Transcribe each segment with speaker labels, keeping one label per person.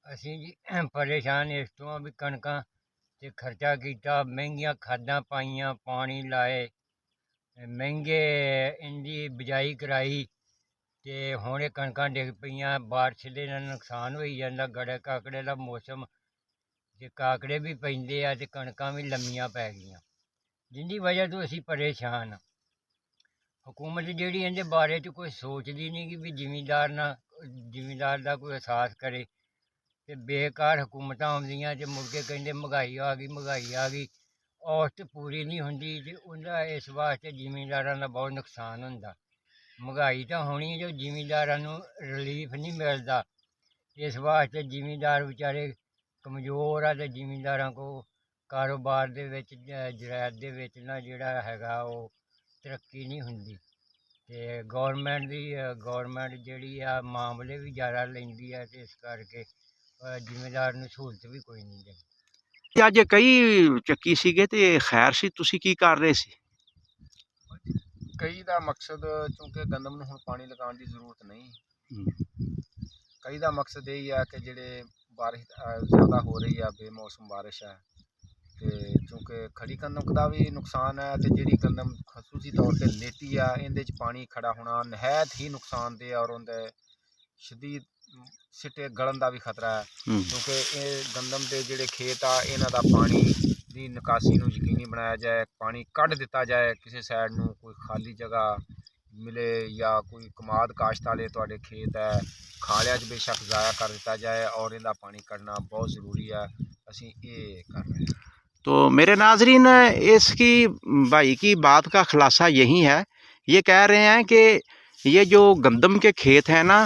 Speaker 1: ਅਸੀਂ ਜੀ ਪਰੇਸ਼ਾਨ ਇਸ ਤੋਂ ਆ ਵੀ ਕਣਕਾਂ 'ਤੇ ਖਰਚਾ ਕੀਤਾ, ਮਹਿੰਗੀਆਂ ਖਾਦਾਂ ਪਾਈਆਂ, ਪਾਣੀ ਲਾਏ, ਮਹਿੰਗੇ ਇਹਦੀ ਬਿਜਾਈ ਕਰਾਈ ਅਤੇ ਹੁਣ ਇਹ ਕਣਕਾਂ ਡਿੱਗ ਪਈਆਂ। ਬਾਰਿਸ਼ ਦੇ ਨਾਲ ਨੁਕਸਾਨ ਹੋਈ ਜਾਂਦਾ। ਗੜੇ ਕਾਕੜੇ ਦਾ ਮੌਸਮ, ਜੇ ਕਾਕੜੇ ਵੀ ਪੈਂਦੇ ਆ ਅਤੇ ਕਣਕਾਂ ਵੀ ਲੰਮੀਆਂ ਪੈ ਗਈਆਂ, ਜਿਹਦੀ ਵਜ੍ਹਾ ਤੋਂ ਅਸੀਂ ਪਰੇਸ਼ਾਨ ਹਾਂ। हुकूमत ਜਿਹੜੀ ਇਹਦੇ ਬਾਰੇ 'ਚ ਕੋਈ ਸੋਚਦੀ ਨਹੀਂ ਕਿ ਵੀ ਜ਼ਿਮੀਂਦਾਰ ਦਾ ਕੋਈ ਅਹਿਸਾਸ ਕਰੇ। ਅਤੇ ਬੇਕਾਰ ਹਕੂਮਤਾਂ ਆਉਂਦੀਆਂ ਅਤੇ ਮੁੜ ਕੇ ਕਹਿੰਦੇ ਮਹਿੰਗਾਈ ਆ ਗਈ, ਮਹਿੰਗਾਈ ਆ ਗਈ। ਔਸਤ ਪੂਰੀ ਨਹੀਂ ਹੁੰਦੀ ਅਤੇ ਉਹਦਾ ਇਸ ਵਾਸਤੇ ਜ਼ਿਮੀਂਦਾਰਾਂ ਦਾ ਬਹੁਤ ਨੁਕਸਾਨ ਹੁੰਦਾ। ਮਹਿੰਗਾਈ ਤਾਂ ਹੋਣੀ ਜੋ ਜ਼ਿਮੀਂਦਾਰਾਂ ਨੂੰ ਰਿਲੀਫ ਨਹੀਂ ਮਿਲਦਾ। ਇਸ ਵਾਸਤੇ ਜ਼ਿਮੀਂਦਾਰ ਵਿਚਾਰੇ ਕਮਜ਼ੋਰ ਆ ਅਤੇ ਜ਼ਿਮੀਂਦਾਰਾਂ ਕੋਲ ਕਾਰੋਬਾਰ ਦੇ ਵਿੱਚ ਜਾਇਦ ਦੇ ਵਿੱਚ ਨਾ ਜਿਹੜਾ ਹੈਗਾ ਉਹ ਤਰੱਕੀ ਨਹੀਂ ਹੁੰਦੀ। ਅਤੇ ਗੌਰਮੈਂਟ ਜਿਹੜੀ ਆ ਮਾਮਲੇ ਵੀ ਜ਼ਿਆਦਾ ਲੈਂਦੀ ਹੈ ਅਤੇ ਇਸ ਕਰਕੇ ਜ਼ਿਮੀਂਦਾਰ ਨੂੰ ਸਹੂਲਤ ਵੀ ਕੋਈ ਨਹੀਂ ਦਿੰਦੀ।
Speaker 2: ਅੱਜ ਕਈ ਚੱਕੀ ਸੀਗੇ ਤੇ ਖੈਰ ਸੀ, ਤੁਸੀਂ ਕੀ ਕਰ ਰਹੇ ਸੀ?
Speaker 3: ਕਈ ਦਾ ਮਕਸਦ ਚੂँਕਿ ਗੰਦਮ ਨੂੰ ਹੁਣ ਪਾਣੀ ਲਗਾਉਣ ਦੀ ਜ਼ਰੂਰਤ ਨਹੀਂ। ਕਈ ਦਾ ਮਕਸਦ ਇਹ ਹੀ ਹੈ ਕਿ ਜਿਹੜੇ ਬਾਰਿਸ਼ ਜ਼ਿਆਦਾ ਹੋ ਰਹੀ ਆ, ਬੇਮੌਸਮ ਬਾਰਿਸ਼ ਹੈ, ਅਤੇ ਚੂँਕਿ ਖੜੀ ਗੰਦਮ ਦਾ ਵੀ ਨੁਕਸਾਨ ਹੈ ਅਤੇ ਜਿਹੜੀ ਗੰਦਮ ਖਸੂਸੀ ਤੌਰ 'ਤੇ ਲੇਟੀ ਆ ਇਹਦੇ 'ਚ ਪਾਣੀ ਖੜਾ ਹੋਣਾ ਨਹਾਇਤ ਹੀ ਨੁਕਸਾਨਦੇਹ ਔਰ ਉਹਦੇ ਸ਼ਦੀਦ ਸਿੱਟੇ ਗਲਣ ਦਾ ਵੀ ਖਤਰਾ ਹੈ। ਕਿਉਂਕਿ ਇਹ ਗੰਦਮ ਦੇ ਜਿਹੜੇ ਖੇਤ ਆ ਇਹਨਾਂ ਦਾ ਪਾਣੀ ਦੀ ਨਿਕਾਸੀ ਨੂੰ ਯਕੀਨੀ ਬਣਾਇਆ ਜਾਏ, ਪਾਣੀ ਕੱਢ ਦਿੱਤਾ ਜਾਏ ਕਿਸੇ ਸਾਈਡ ਨੂੰ, ਕੋਈ ਖਾਲੀ ਜਗ੍ਹਾ ਮਿਲੇ ਜਾਂ ਕੋਈ ਕਮਾਦ ਕਾਸ਼ਤ ਵਾਲੇ ਤੁਹਾਡੇ ਖੇਤ ਹੈ ਖਾਲਿਆਂ 'ਚ ਬੇਸ਼ੱਕ ਜ਼ਾਇਆ ਕਰ ਦਿੱਤਾ ਜਾए और इनका पानी कढ़ना बहुत ज़रूरी है। असी ये कर रहे हैं।
Speaker 2: तो मेरे नाजरीन, इसकी भाई की बात का खुलासा यही है। ये कह रहे हैं कि ये जो गंदम के खेत हैं ना,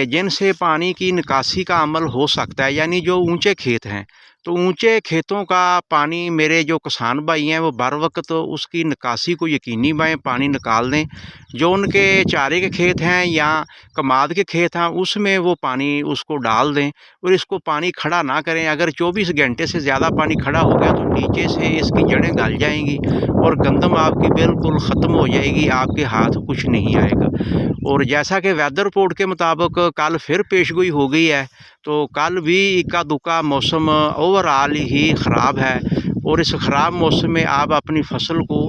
Speaker 2: जिनसे पानी की निकासी का अमल हो सकता है, यानी जो ऊंचे खेत हैं, तो ऊंचे खेतों का पानी मेरे जो किसान भाई हैं वो बर वक्त तो उसकी निकासी को यकीनी बनाएं, पानी निकाल दें। जो उनके चारे के खेत हैं या कमाद के खेत हैं उसमें वो पानी उसको डाल दें और इसको पानी खड़ा ना करें। अगर 24 घंटे से ज़्यादा पानी खड़ा हो गया तो नीचे से इसकी जड़ें गल जाएंगी और गंदम आपकी बिल्कुल ख़त्म हो जाएगी, आपके हाथ कुछ नहीं आएगा। और जैसा कि वेदर रिपोर्ट के मुताबिक कल फिर पेशगोई हो गई है, तो कल भी इक्का दुक्का मौसम ओवरऑल ही ख़राब है और इस ख़राब मौसम में आप अपनी फसल को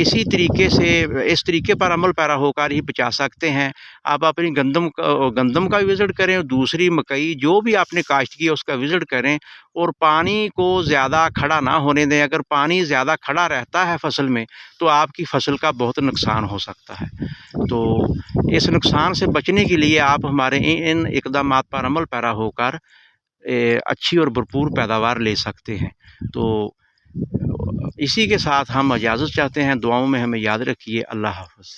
Speaker 2: इसी तरीके से इस तरीके पर अमल पैरा होकर ही बचा सकते हैं। आप अपनी गंदम का भी विज़िट करें और दूसरी मकई जो भी आपने काश्त की है उसका विज़िट करें और पानी को ज़्यादा खड़ा ना होने दें। अगर पानी ज़्यादा खड़ा रहता है फसल में तो आपकी फसल का बहुत नुकसान हो सकता है। तो इस नुकसान से बचने के लिए आप हमारे इन इक़दामात पर अमल पैरा होकर अच्छी और भरपूर पैदावार ले सकते हैं। तो इसी के साथ हम इजाज़त चाहते हैं। दुआओं में हमें याद रखिए। अल्लाह हाफ़िज़।